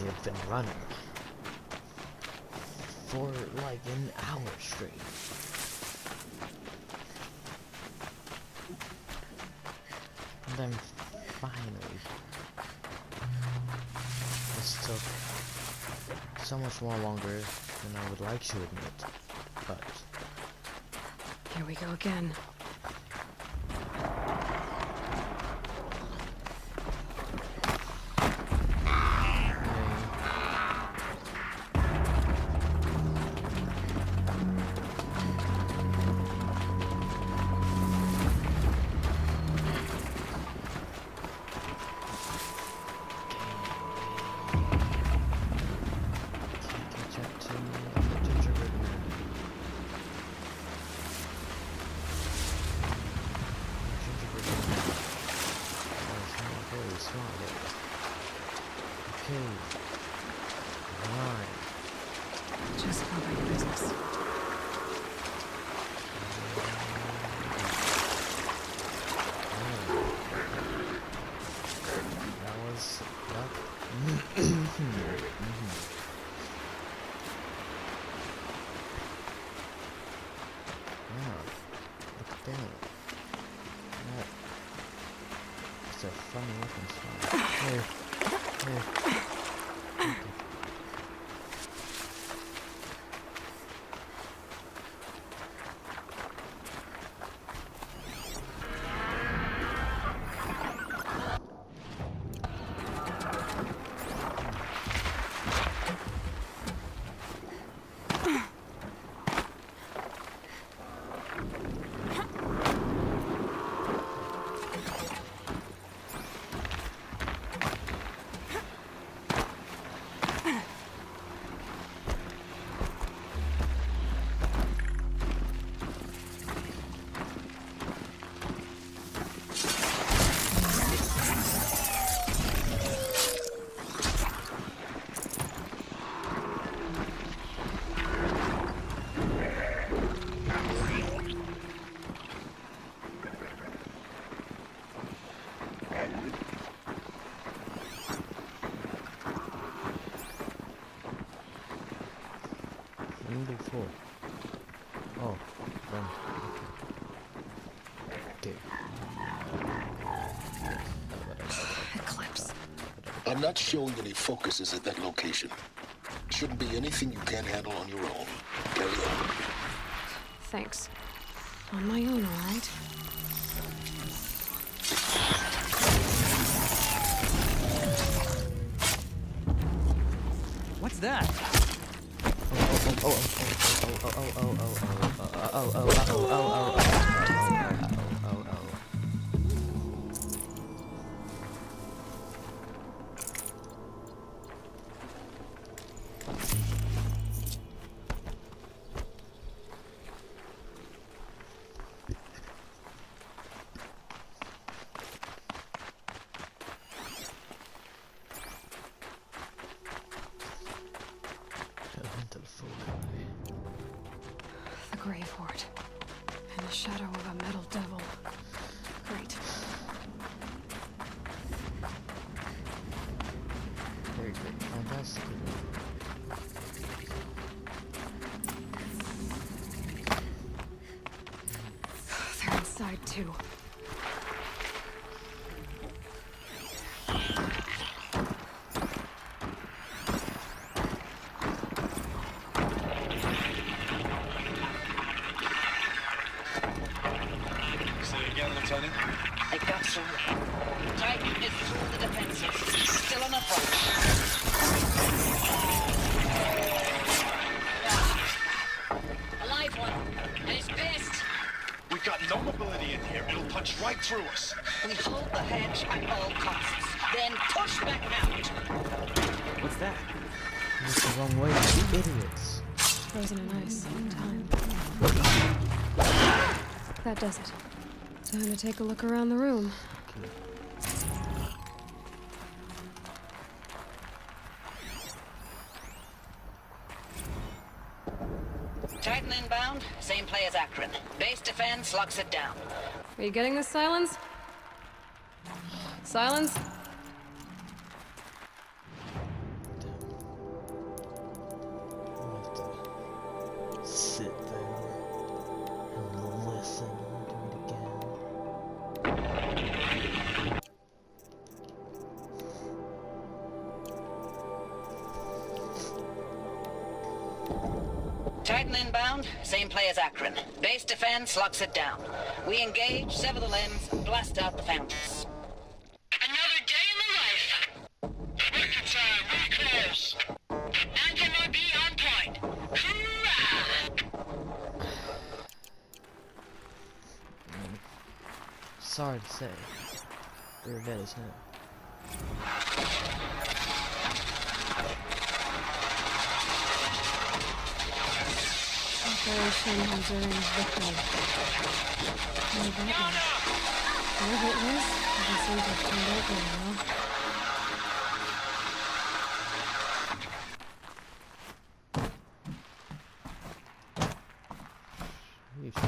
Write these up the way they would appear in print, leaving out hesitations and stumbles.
They've been running for like an hour straight. And then finally, this took so much more longer than I would like to admit, but Here we go again. Just cover your business. that was that. Yeah, look at that. It's a funny looking spot. Here. Okay. Needle 4. Oh, done. Okay. Eclipse. I'm not showing any focuses at that location. Shouldn't be anything you can't handle on your own. Carry on. Thanks. On my own, all right. What's that? The Grave Horde. In the shadow of a metal devil. Great. Very great. Fantastic. They're inside too. Lieutenant? I got some. Titan is through the defenses. Still on the front. Alive one. And he's pissed. We've got no mobility in here. It'll punch right through us. We hold the hedge at all costs. Then push back out. What's that? It's the wrong way, you idiots. Frozen in ice. Time. That does it. Time to take a look around the room. Okay. Titan inbound. Same play as Akron. Base defense locks it down. Are you getting this, Silence? Silence? Titan inbound, same play as Akron. Base defense locks it down. We engage, sever the limbs, blast out the fountains. Another day in the life. Record time, we close. Anthem RB on point. Hoorah! Sorry to say, you're dead as hell. Operation Enduring Victory. Whatever it was. Whatever it was, doesn't seem to have turned out very well. Yeesh.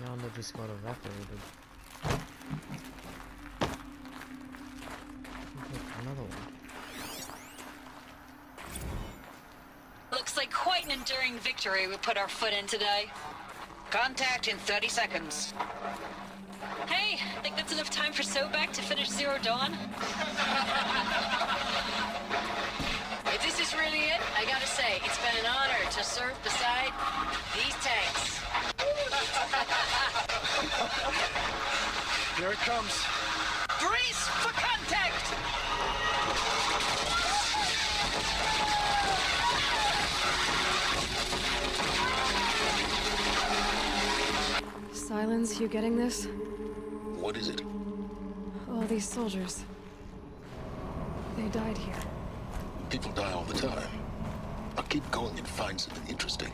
Yonder just got evaporated. Another one. Looks like quite an enduring victory we put our foot in today. Contact in 30 seconds. Hey, think that's enough time for Sobek to finish Zero Dawn? If this is really it, I gotta say, it's been an honor to serve beside these tanks. Here it comes. Brace for contact! Silence, you getting this? What is it? All these soldiers. They died here. People die all the time. I'll keep going and find something interesting.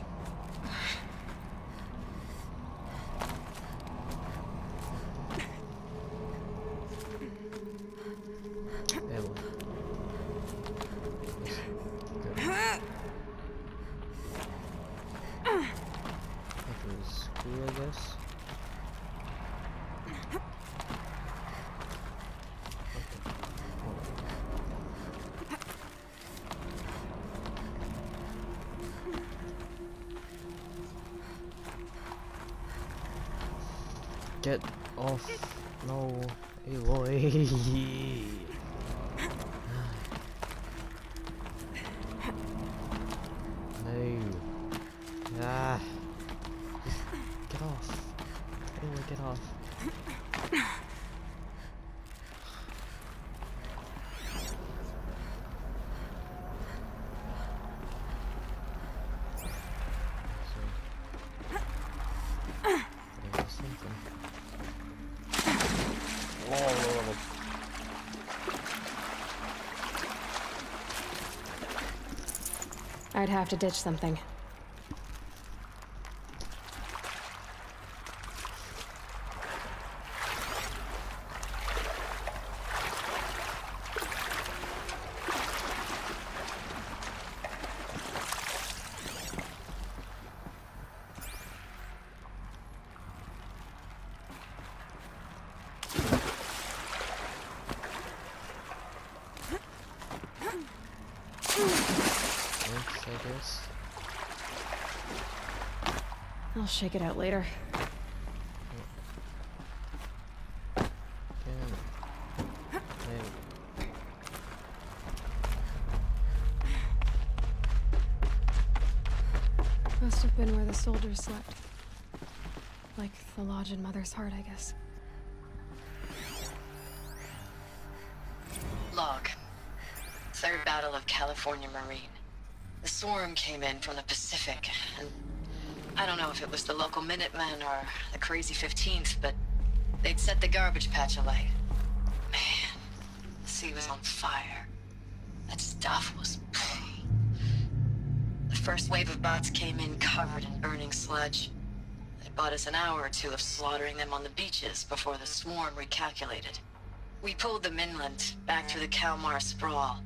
Emily. That was cool, I guess. Get off. No. Aloy. No. Ah. Just get off. Aloy, get off. Something. I'd have to ditch something. Thanks, I guess. I'll shake it out later. Damn. Hey. Must have been where the soldiers slept. Like the lodge in Mother's Heart, I guess. Log. Third Battle of California Marine. The swarm came in from the Pacific, and I don't know if it was the local Minutemen or the crazy 15th, but they'd set the garbage patch alight. Man, the sea was on fire. That stuff was... The first wave of bots came in covered in burning sludge. They bought us an hour or two of slaughtering them on the beaches before the swarm recalculated. We pulled them inland, back through the Kalmar sprawl.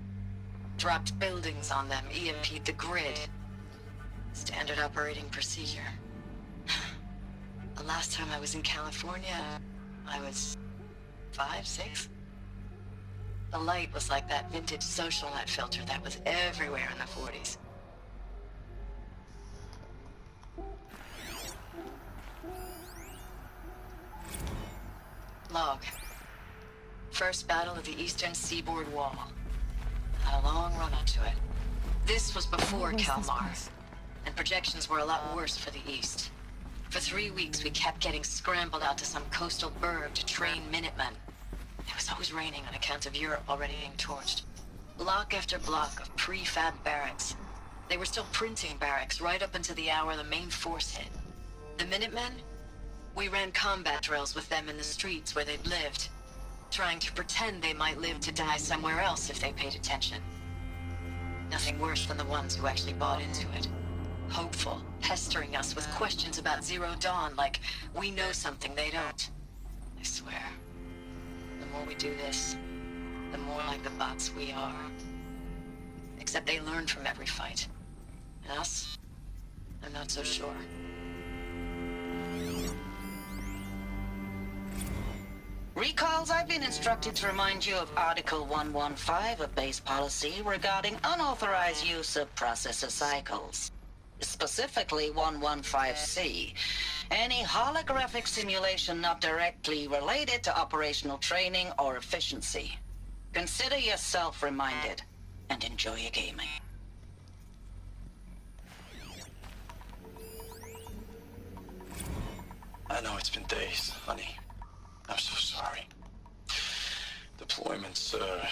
Dropped buildings on them, EMP'd the grid. Standard operating procedure. The last time I was in California, I was 5, 6? The light was like that vintage social net filter that was everywhere in the 40s. Log. First battle of the Eastern Seaboard Wall. Had a long run up to it. This was before What was this Kalmar, place? and projections were a lot worse for the east. For 3 weeks, we kept getting scrambled out to some coastal burg to train Minutemen. It was always raining on account of Europe already being torched. Block after block of prefab barracks. They were still printing barracks right up until the hour the main force hit. The Minutemen? We ran combat drills with them in the streets where they'd lived, trying to pretend they might live to die somewhere else if they paid attention. Nothing worse than the ones who actually bought into it. Hopeful, pestering us with questions about Zero Dawn like we know something they don't. I swear, the more we do this, the more like the bots we are. Except they learn from every fight. And us? I'm not so sure. Recalls, I've been instructed to remind you of Article 115 of base policy regarding unauthorized use of processor cycles. Specifically 115C. Any holographic simulation not directly related to operational training or efficiency. Consider yourself reminded, and enjoy your gaming. I know it's been days, honey. I'm so sorry. Deployments are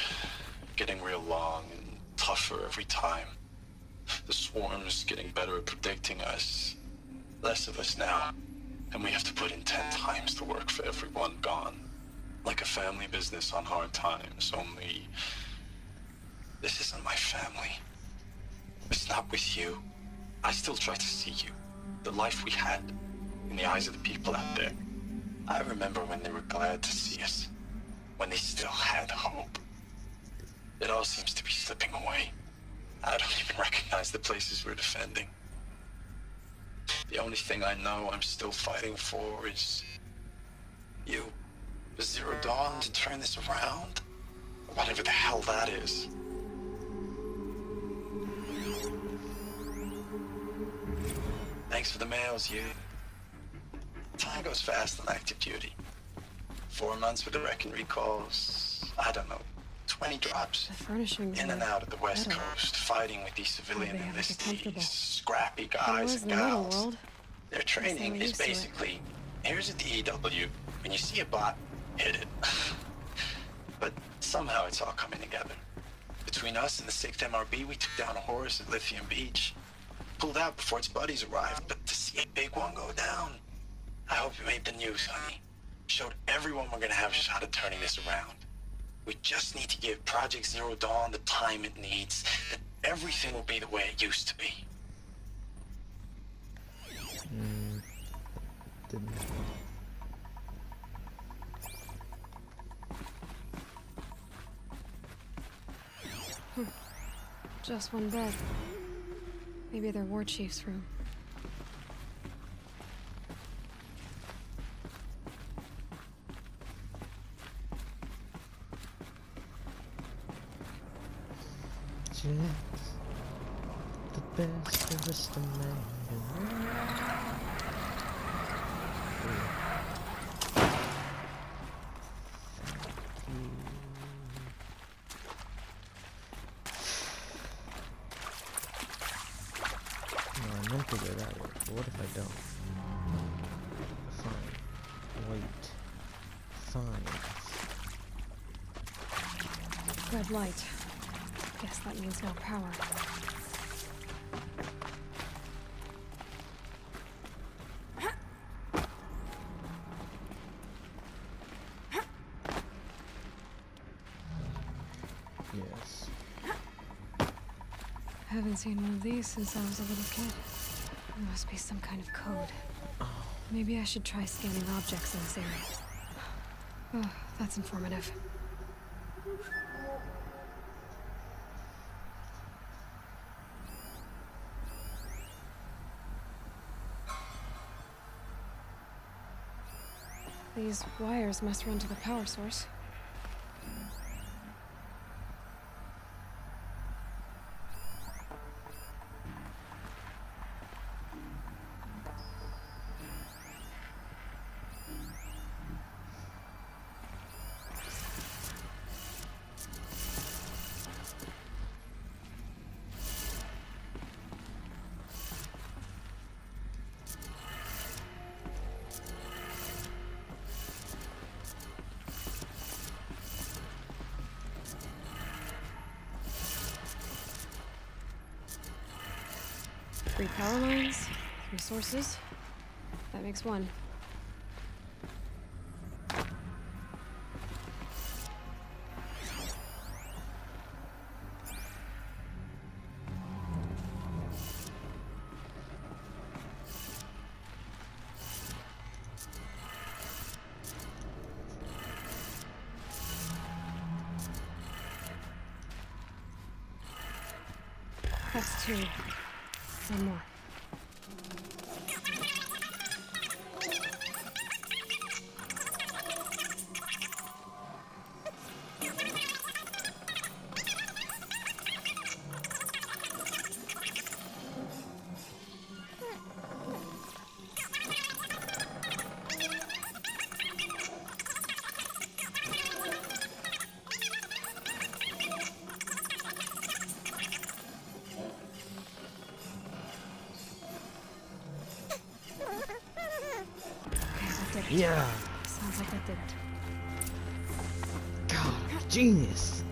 getting real long and tougher every time. The swarm's getting better at predicting us. Less of us now. And we have to put in 10 times the work for everyone gone. Like a family business on hard times, only... This isn't my family. It's not with you. I still try to see you. The life we had in the eyes of the people out there. I remember when they were glad to see us. When they still had hope. It all seems to be slipping away. I don't even recognize the places we're defending. The only thing I know I'm still fighting for is... you. Zero Dawn to turn this around? Whatever the hell that is. Thanks for the mails, you. Time goes fast on active duty. 4 months with the Reckon recalls. I don't know, 20 drops. The furnishings In and were out of the West better. Coast, fighting with these civilian They have it comfortable. enlistees, scrappy It guys was and the middle gals. world. Their training we're is used to it. basically, here's a DEW. When you see a bot, hit it. But somehow it's all coming together. Between us and the 6th MRB, we took down a horse at Lithium Beach. Pulled out before its buddies arrived, but to see a big one go down, I hope you made the news, honey. Showed everyone we're gonna have a shot at turning this around. We just need to give Project Zero Dawn the time it needs, then everything will be the way it used to be. Didn't happen. Just one bed. Maybe their war chief's room. The best of us the No, I meant to go that way, but what if I don't? Fine. Wait. Fine. Red light. Guess that means no power. Yes. Haven't seen one of these since I was a little kid. There must be some kind of code. Maybe I should try scanning objects in this area. Oh, that's informative. These wires must run to the power source. 3 power lines, 3 sources. That makes 1. That's 2. 1 more. Yeah. Sounds like that did it. God, genius.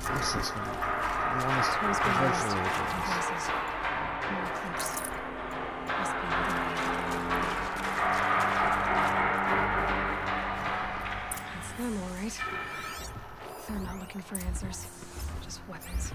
What's this one? I'm almost Twice been lost. virtually Two with places. More clips. Must be That's them, all right. They're not looking for answers. Just weapons.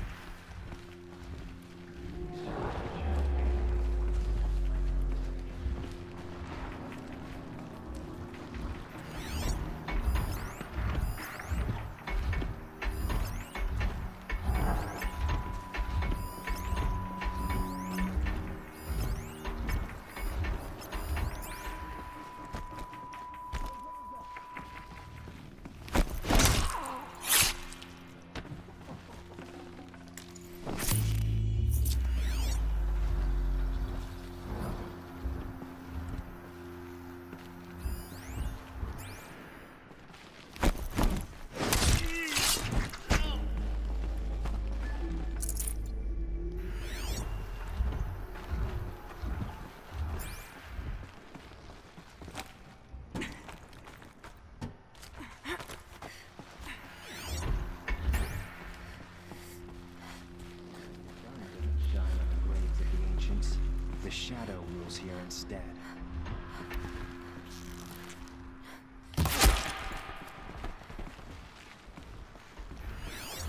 The shadow rules here instead.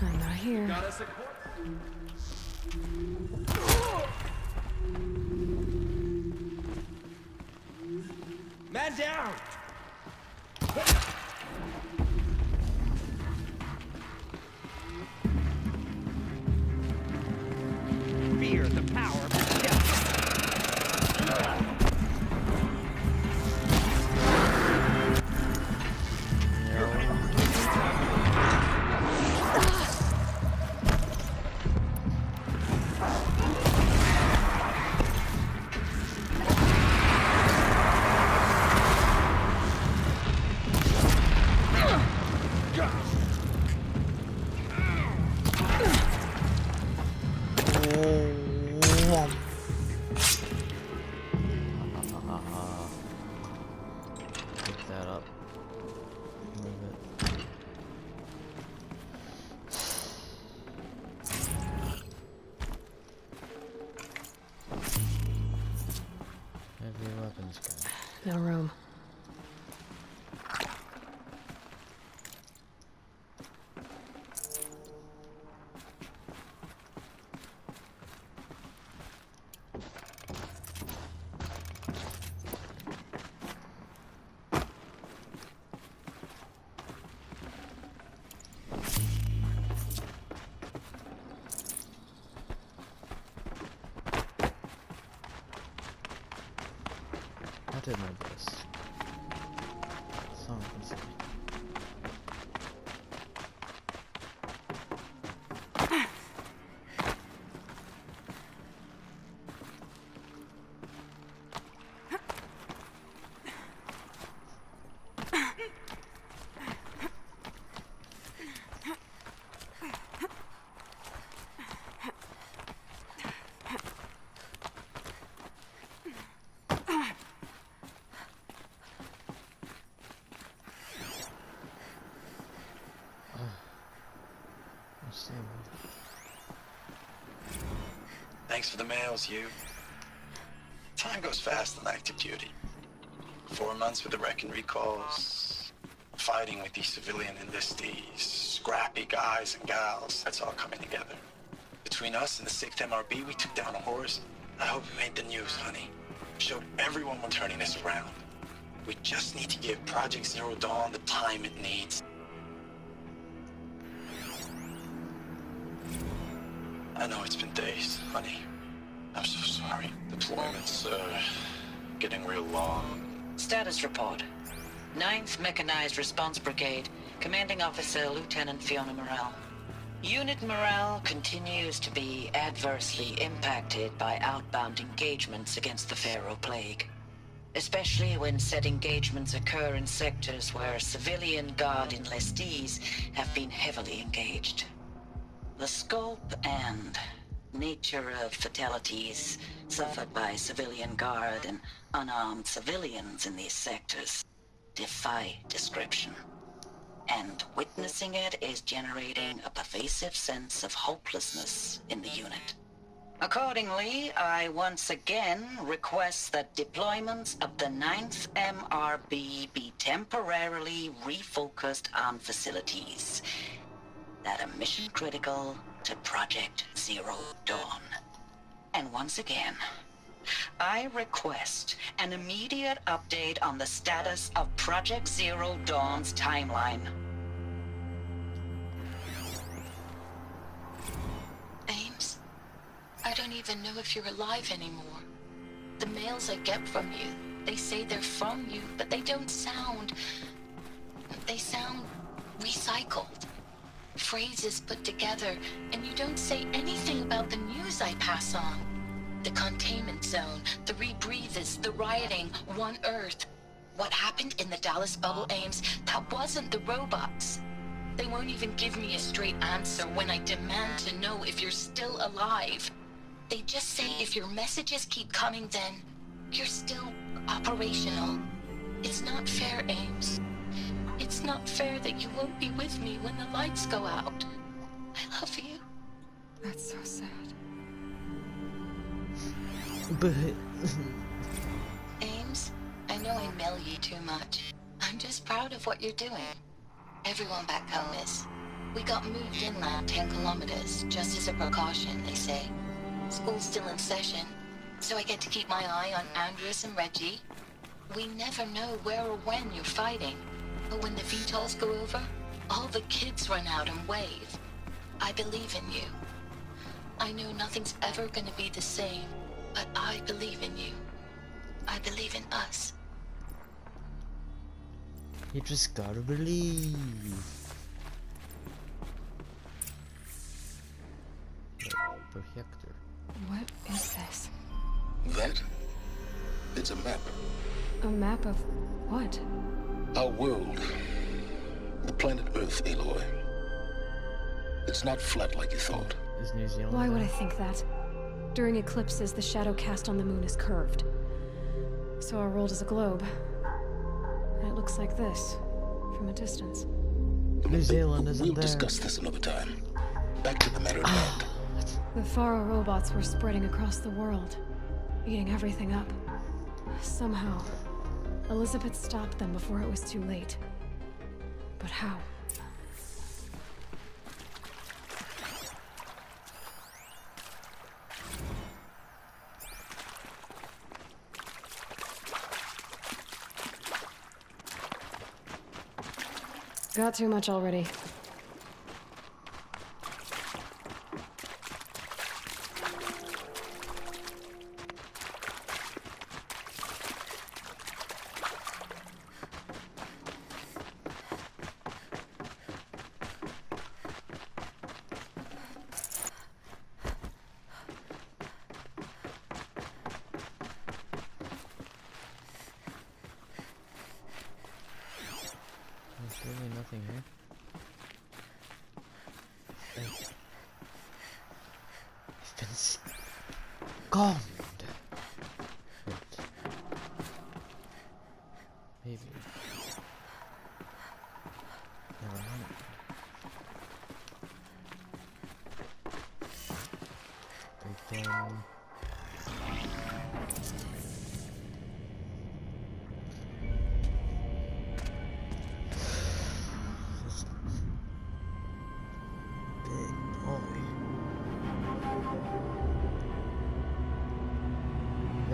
I'm not here. Man down! Fear the power of death. Pick that up. Move it. Heavy weapons guy. No room. I did my best. That's all I can say. Thanks for the mails, you. Time goes fast on active duty. 4 months with the wreck and recalls, fighting with these civilian enlistees, scrappy guys and gals, that's all coming together. Between us and the 6th MRB, we took down a horse. I hope it made the news, honey. Showed everyone we're turning this around. We just need to give Project Zero Dawn the time it needs. I know it's been days, honey. I'm so sorry. Deployment's, getting real long. Status report. 9th Mechanized Response Brigade, Commanding Officer Lieutenant Fiona Morrell. Unit morale continues to be adversely impacted by outbound engagements against the Pharaoh Plague, especially when said engagements occur in sectors where civilian guard enlistees have been heavily engaged. The scope and nature of fatalities suffered by civilian guard and unarmed civilians in these sectors defy description. And witnessing it is generating a pervasive sense of hopelessness in the unit. Accordingly, I once again request that deployments of the 9th MRB be temporarily refocused on facilities that are mission critical to Project Zero Dawn. And once again, I request an immediate update on the status of Project Zero Dawn's timeline. Ames, I don't even know if you're alive anymore. The mails I get from you, they say they're from you, but they don't sound... They sound recycled. Phrases put together, and you don't say anything about the news I pass on. The containment zone, the rebreathers, the rioting, One Earth. What happened in the Dallas bubble, Ames, that wasn't the robots. They won't even give me a straight answer when I demand to know if you're still alive. They just say if your messages keep coming, then you're still operational. It's not fair, Ames. It's not fair that you won't be with me when the lights go out. I love you. That's so sad. But Ames, I know I mail you too much. I'm just proud of what you're doing. Everyone back home is. We got moved inland 10 kilometers, just as a precaution, they say. School's still in session, so I get to keep my eye on Andres and Reggie. We never know where or when you're fighting, but when the VTOLs go over, all the kids run out and wave. I believe in you. I know nothing's ever gonna be the same, but I believe in you. I believe in us. you just gotta believe. Projector. What is this? That? It's a map. A map of what? Our world. The planet Earth, Aloy. It's not flat like you thought. Is New Zealand Why would I there? think that? During eclipses, the shadow cast on the moon is curved. So our world is a globe. And it looks like this, from a distance. New Zealand isn't We'll there. discuss this another time. Back to the matter at hand. The Faro robots were spreading across the world, eating everything up. Somehow, Elizabeth stopped them before it was too late. But how? Got too much already. There's really nothing here. I've been calmed. Wait. Maybe. Never mind. Open.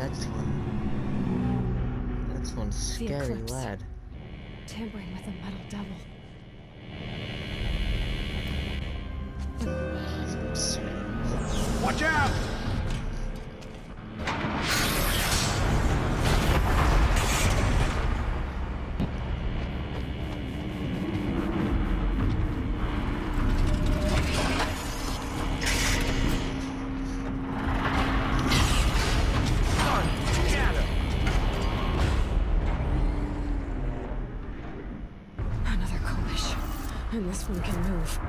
that's one scary Eclipse. lad. Tampering with a metal devil. He's absurd. Watch out! Another Kobish. And this one can move.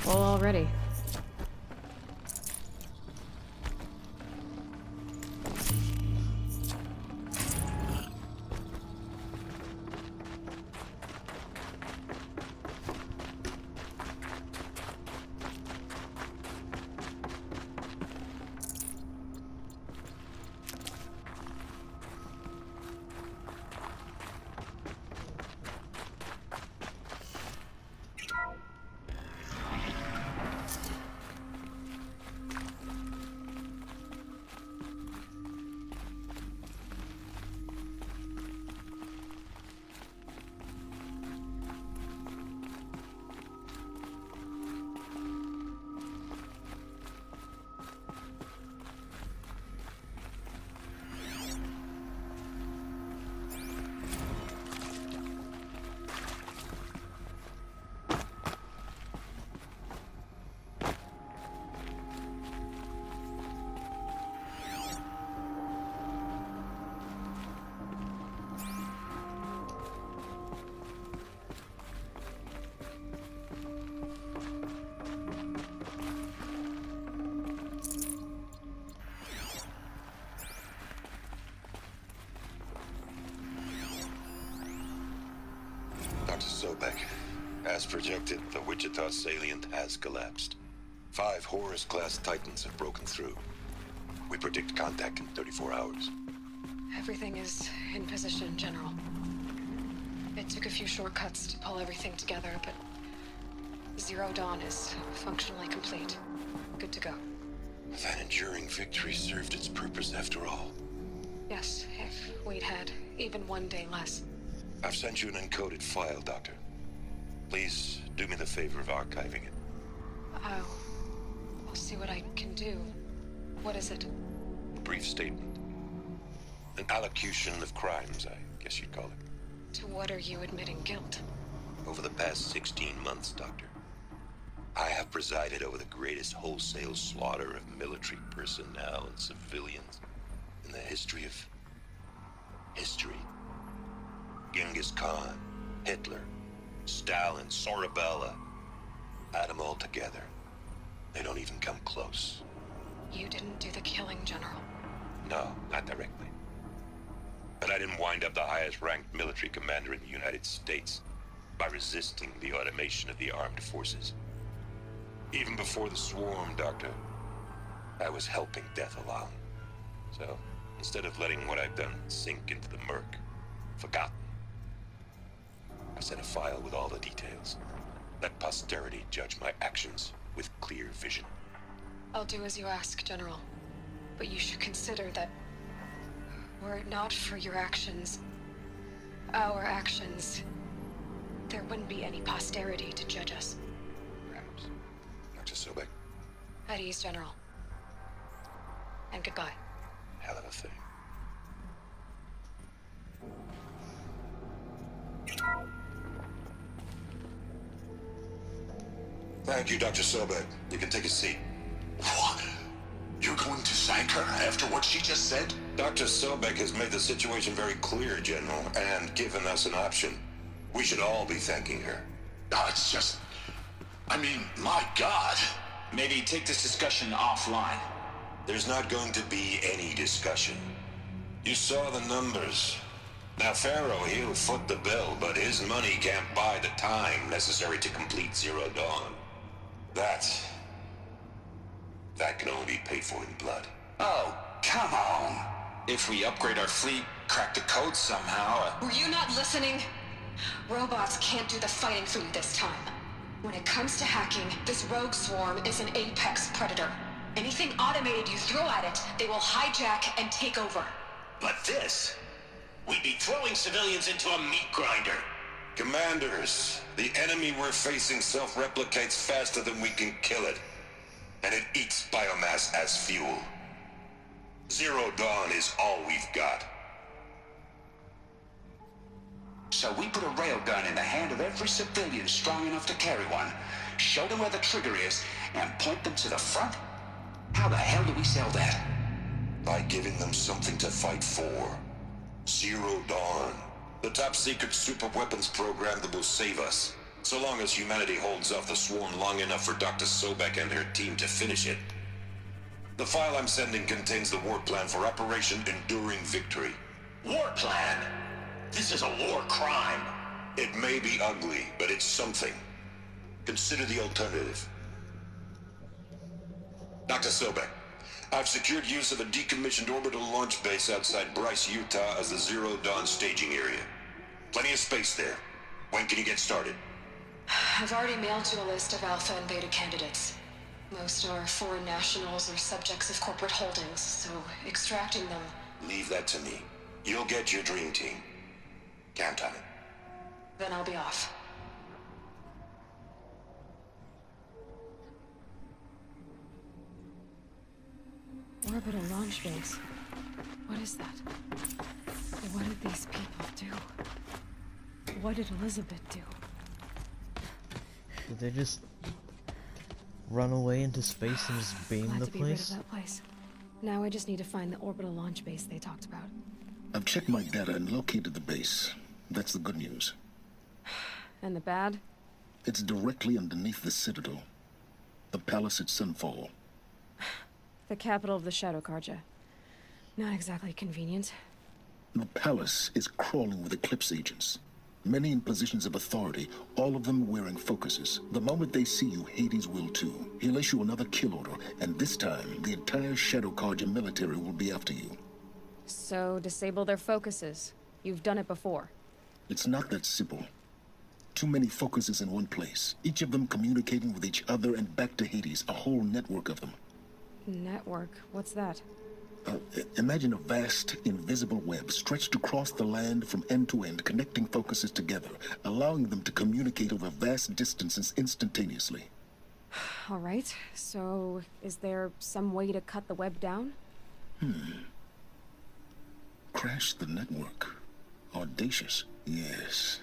Full already. Sobek. As projected, the Wichita salient has collapsed. 5 Horus-class Titans have broken through. We predict contact in 34 hours. Everything is in position, General. It took a few shortcuts to pull everything together, but Zero Dawn is functionally complete. Good to go. That enduring victory served its purpose after all. Yes, if we'd had even one day less. I've sent you an encoded file, Doctor. Please do me the favor of archiving it. I'll see what I can do. What is it? A brief statement. An allocution of crimes, I guess you'd call it. To what are you admitting guilt? Over the past 16 months, Doctor, I have presided over the greatest wholesale slaughter of military personnel and civilians in the history of history. Genghis Khan, Hitler, Stalin, Sorabella. Add them all together. They don't even come close. You didn't do the killing, General. No, not directly. But I didn't wind up the highest-ranked military commander in the United States by resisting the automation of the armed forces. Even before the swarm, Doctor, I was helping death along. So, instead of letting what I've done sink into the murk, forgotten, I sent a file with all the details. Let posterity judge my actions with clear vision. I'll do as you ask, General. But you should consider that were it not for your actions, our actions, there wouldn't be any posterity to judge us. Perhaps. Dr. Sobek. At ease, General. And goodbye. Hell of a thing. Thank you, Dr. Sobek. You can take a seat. What? You're going to thank her after what she just said? Dr. Sobek has made the situation very clear, General, and given us an option. We should all be thanking her. No, it's just... I mean, my God. Maybe take this discussion offline. There's not going to be any discussion. You saw the numbers. Now, Pharaoh, he'll foot the bill, but his money can't buy the time necessary to complete Zero Dawn. That can only be paid for in blood. Oh, come on. If we upgrade our fleet, crack the code somehow... Were you not listening? Robots can't do the fighting for you this time. When it comes to hacking, this rogue swarm is an apex predator. Anything automated you throw at it, they will hijack and take over. But this... we'd be throwing civilians into a meat grinder. Commanders, the enemy we're facing self-replicates faster than we can kill it. And it eats biomass as fuel. Zero Dawn is all we've got. So we put a railgun in the hand of every civilian strong enough to carry one, show them where the trigger is, and point them to the front? How the hell do we sell that? By giving them something to fight for. Zero Dawn. The top-secret superweapons program that will save us. So long as humanity holds off the swarm long enough for Dr. Sobek and her team to finish it. The file I'm sending contains the war plan for Operation Enduring Victory. War plan? This is a war crime. It may be ugly, but it's something. Consider the alternative. Dr. Sobek, I've secured use of a decommissioned orbital launch base outside Bryce, Utah as the Zero Dawn staging area. Plenty of space there. When can you get started? I've already mailed you a list of Alpha and Beta candidates. Most are foreign nationals or subjects of corporate holdings, so extracting them... Leave that to me. You'll get your dream team. Count on it. Then I'll be off. Orbital launch base. What is that? What did these people do? What did Elizabeth do? Did they just run away into space and just beam Glad the to be rid of place? that place. Now I just need to find the orbital launch base they talked about. I've checked my data and located the base. That's the good news. And the bad? It's directly underneath the Citadel. The palace at Sunfall. The capital of the Shadow Carja. Not exactly convenient. The palace is crawling with Eclipse agents. Many in positions of authority, all of them wearing focuses. The moment they see you, Hades will too. He'll issue another kill order, and this time, the entire Shadow Carja military will be after you. So, disable their focuses. You've done it before. It's not that simple. Too many focuses in one place, each of them communicating with each other and back to Hades, a whole network of them. Network? What's that? Imagine a vast, invisible web stretched across the land from end to end, connecting focuses together, allowing them to communicate over vast distances instantaneously. Alright, so is there some way to cut the web down? Crash the network. Audacious. Yes,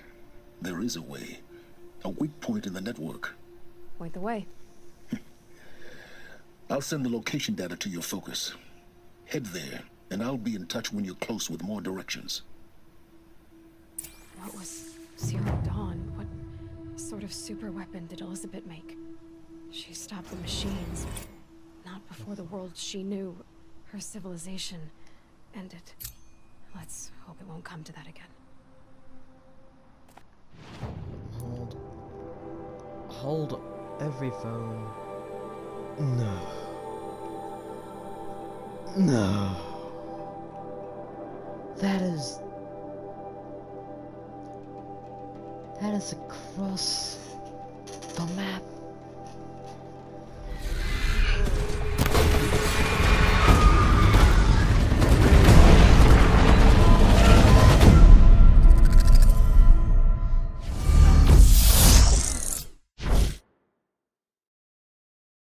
there is a way. A weak point in the network. Point the way. I'll send the location data to your focus. Head there, and I'll be in touch when you're close with more directions. What was Zero Dawn? What sort of super weapon did Elizabeth make? She stopped the machines. Not before the world she knew, her civilization, ended. Let's hope it won't come to that again. Hold every phone. No. No. That is across the map.